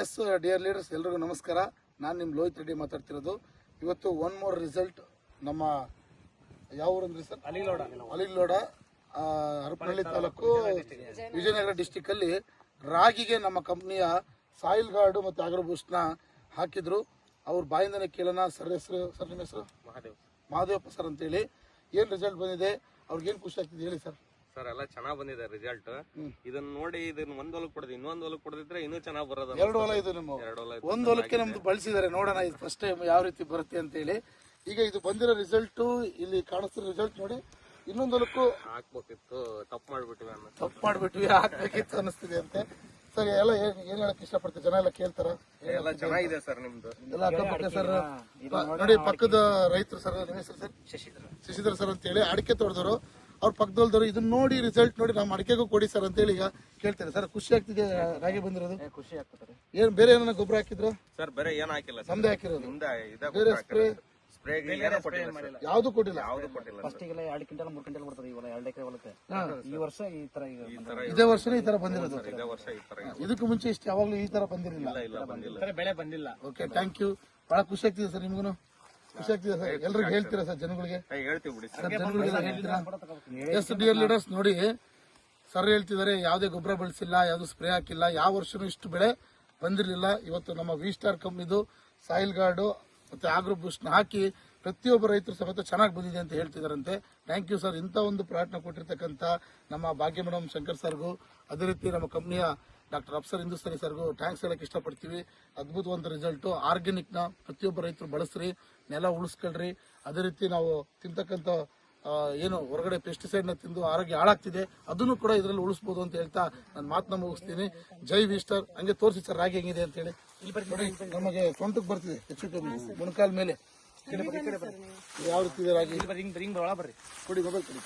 S dear leaders, ಎಲ್ರಿಗೂ ನಮಸ್ಕಾರ. ನಾನು ನಿಮ್ಮ ಲೋಹಿತ್ ರೆಡ್ಡಿ ಮಾತಾಡ್ತಿರೋದು. ಇವತ್ತು ಒನ್ ಮೋರ್ ರಿಸಲ್ಟ್ ನಮ್ಮ ಯಾವ ಊರಂದ್ರಿ ಸರ್? ಅಲಿಲೋಡ, ಹರಪನಹಳ್ಳಿ ತಾಲೂಕು, ವಿಜಯನಗರ ಡಿಸ್ಟಿಕ್ ಅಲ್ಲಿ ರಾಗಿಗೆ ನಮ್ಮ ಕಂಪ್ನಿಯ ಸಾಯಿಲ್ ಗಾರ್ಡ್ ಮತ್ತು ಆಗ್ರೋಬೂಸ್ಟ್ನ ಹಾಕಿದ್ರು. ಅವ್ರ ಬಾಯಿಂದನೇ ಕೇಳೋಣ. ಸರ್ ಹೆಸರು? ಸರ್ ನಿಮ್ಮ ಹೆಸರು? ಮಹಾದೇವಪ್ಪ ಸರ್ ಅಂತೇಳಿ. ಏನು ರಿಸಲ್ಟ್ ಬಂದಿದೆ, ಅವ್ರಿಗೇನು ಖುಷಿ ಆಗ್ತಿದೆ ಹೇಳಿ ಸರ್. ಸರ್ ಎಲ್ಲ ಚೆನ್ನಾಗ್ ಬಂದಿದೆ ರಿಸಲ್ಟ್. ಇದನ್ನ ನೋಡಿ ಇದನ್ನ ಒಂದ್ ಹೊಲಕ್ಕೆ ಕೊಡೋದು, ಇನ್ನೊಂದ್ ಹೊಲಕ್ಕೆ ಕೊಡದಿದ್ರೆ ಇನ್ನೂ ಚೆನ್ನಾಗಿ ಬರೋದು. ಎರಡು ಹೊಲ ಇದು ನಿಮ್ಮ? ಒಂದು ಹೊಲಕ್ಕೆ ನಮ್ದು ಬಳಸಿದ್ದಾರೆ. ನೋಡೋಣ ಇದು ಫಸ್ಟ್ ಟೈಮ್ ಯಾವ ರೀತಿ ಬರುತ್ತೆ ಅಂತ ಹೇಳಿ. ಈಗ ಇದು ಬಂದಿರೋ ರಿಸಲ್ಟ್ ಇಲ್ಲಿ ಕಾಣಿಸ್ತಿರೋ ರಿಸಲ್ಟ್ ನೋಡಿ. ಇನ್ನೊಂದು ಹೊಲಕ್ಕೂ ಹಾಕ್ಬೇಕಿತ್ತು, ತಪ್ಪು ಮಾಡ್ಬಿಟ್ವಿ, ಹಾಕ್ಬೇಕಿತ್ತು ಅನಿಸ್ತಿದೆ ಅಂತೆ. ಸರ್ ಎಲ್ಲ ಏನ್ ಹೇಳಕ್ ಇಷ್ಟಪಡ್ತೀವಿ? ಜನ ಎಲ್ಲ ಕೇಳ್ತಾರ? ಎಲ್ಲ ಚೆನ್ನಾಗಿದೆ ಸರ್ ನಿಮ್ದು ಎಲ್ಲ ಅಕ್ಕಪಕ್ಕ. ಸರ್ ನೋಡಿ ಪಕ್ಕದ ರೈತರು ಸರ್, ನಿಮ್ಮ ಹೆಸರು ಸರ್? ಶಶಿಧರ್ ಸರ್ ಅಂತ ಹೇಳಿ, ಅಡಿಕೆ ತೋಟದವರು. ಅವ್ರ ಪಕ್ಕದಲ್ದವರು ಇದನ್ನ ನೋಡಿ ರಿಸಲ್ಟ್ ನೋಡಿ ನಮ್ಮ ಅಡಿಕೆಗೂ ಕೊಡಿ ಸರ್ ಅಂತ ಹೇಳಿ ಈಗ ಕೇಳ್ತಾರೆ. ಸರ್ ಖುಷಿ ಆಗ್ತಿದೆ ರಾಗಿ ಬಂದಿರೋದು? ಖುಷಿ ಆಗ್ತದೆ. ಏನ್ ಬೇರೆ ಏನಾರ ಗೊಬ್ಬರ ಹಾಕಿದ್ರು? ಸರ್ ಬೇರೆ ಏನ್ ಹಾಕಿಲ್ಲ, ನಮ್ದೇ ಹಾಕಿರೋದು. ಬೇರೆ ಸ್ಪ್ರೇ ಯಾವ್ದು ಕೊಟ್ಟಿಲ್ಲ. ಫಸ್ಟ್ ಈಗ 2 ಕ್ವಿಂಟಲ್ 3 ಕ್ವಿಂಟಲ್ ಬರ್ತದೆ ಈ ಹೊಲ, 2 ಎಕರೆ ಹೊಲಕ್ಕೆ. ಈ ವರ್ಷ ಈ ತರ ಇದೇ ವರ್ಷನೇ ಈ ತರ ಬಂದಿರೋದು. ವರ್ಷ ಈ ತರ ಇದಕ್ಕೂ ಮುಂಚೆ ಇಷ್ಟು ಯಾವಾಗ್ಲೂ ಈ ತರ ಬಂದಿರಲಿಲ್ಲ. ಬೆಳೆ ಬಂದಿಲ್ಲ. Okay, thank you. ಬಹಳ ಖುಷಿ ಆಗ್ತಿದೆ ಸರ್. ನಿಮ್ಗೂ ಖುಷಿ ಆಗ್ತಿದೆ ಸರ್? ಎಲ್ರಿಗೂ ಹೇಳ್ತೀರಾ ಸರ್? ಜನಗಳಿಗೆ ಹೇಳ್ತೀವಿ ಬಿಡಿ ಸರ್. ಜನಗಳಿಗೆಲ್ಲ ಹೇಳ್ತೀರಾ? ಎಸ್ ಡಿಯರ್ ಲೀಡರ್ಸ್, ನೋಡಿ ಸರ್ ಹೇಳ್ತಿದ್ದಾರೆ, ಯಾವುದೇ ಗೊಬ್ಬರ ಬಳಸಿಲ್ಲ, ಯಾವ್ದು ಸ್ಪ್ರೇ ಹಾಕಿಲ್ಲ, ಯಾವ ವರ್ಷನೂ ಇಷ್ಟು ಬೆಳೆ ಬಂದಿರಲಿಲ್ಲ. ಇವತ್ತು ನಮ್ಮ ವಿ ಸ್ಟಾರ್ ಕಂಪ್ನಿದು ಸಾಯಿಲ್ ಗಾರ್ಡು ಮತ್ತೆ ಆಗ್ರೋ ಬೂಸ್ಟ್ ಹಾಕಿ ಪ್ರತಿಯೊಬ್ಬ ರೈತರು ಸಮೇತ ಚೆನ್ನಾಗಿ ಬಂದಿದೆ ಅಂತ ಹೇಳ್ತಿದಾರಂತೆ. Thank you sir. ಇಂಥ ಒಂದು ಪ್ರಯತ್ನ ಕೊಟ್ಟಿರ್ತಕ್ಕಂಥ ನಮ್ಮ ಭಾಗ್ಯ ಮೇಡಮ್, ಶಂಕರ್ ಸರ್ಗೂ, ಅದೇ ರೀತಿ ನಮ್ಮ ಕಂಪ್ನಿಯ ಡಾಕ್ಟರ್ ಅಫ್ಸರ್ ಹಿಂದೂಸ್ತಾನಿ ಸರ್ಗೂ ಥ್ಯಾಂಕ್ಸ್ ಹೇಳಕ್ ಇಷ್ಟಪಡ್ತೀವಿ. ಅದ್ಭುತವಂತ ರಿಸಲ್ಟ್. ಆರ್ಗ್ಯಾನಿಕ್ನ ಪ್ರತಿಯೊಬ್ಬ ರೈತರು ಬಳಸ್ರಿ, ನೆಲ ಉಳಿಸ್ಕೊಳ್ರಿ. ಅದೇ ರೀತಿ ನಾವು ತಿಂತಕ್ಕಂಥ ಏನು ಹೊರಗಡೆ ಪೆಸ್ಟಿಸೈಡ್ನ ತಿಂದು ಆರೋಗ್ಯ ಹಾಳಾಗ್ತಿದೆ, ಅದನ್ನು ಕೂಡ ಇದರಲ್ಲಿ ಉಳಿಸ್ಬೋದು ಅಂತ ಹೇಳ್ತಾ ನಾನು ಮಾತನ್ನ ಮುಗಿಸ್ತೀನಿ. ಜೈ ವಿ ಸ್ಟಾರ್. ಹಂಗೆ ತೋರಿಸಿ ಸರ್ ರಾಗಿ ಹೆಂಗಿದೆ ಅಂತ ಹೇಳಿ. ನೋಡಿ ನಮಗೆ ಸ್ವಂತಕ್ಕೆ ಬರ್ತಿದೆ ಹೆಚ್ಚು ಕಮ್ಮಿ ಮೊಣಕಾಲ ಮೇಲೆ. ಯಾವ ರೀತಿ ಇದೆ ರಾಗಿ? ಬರ್ರಿ ಕೊಡಿ ಮೊಬೈಲ್ ಕೊಡಿ.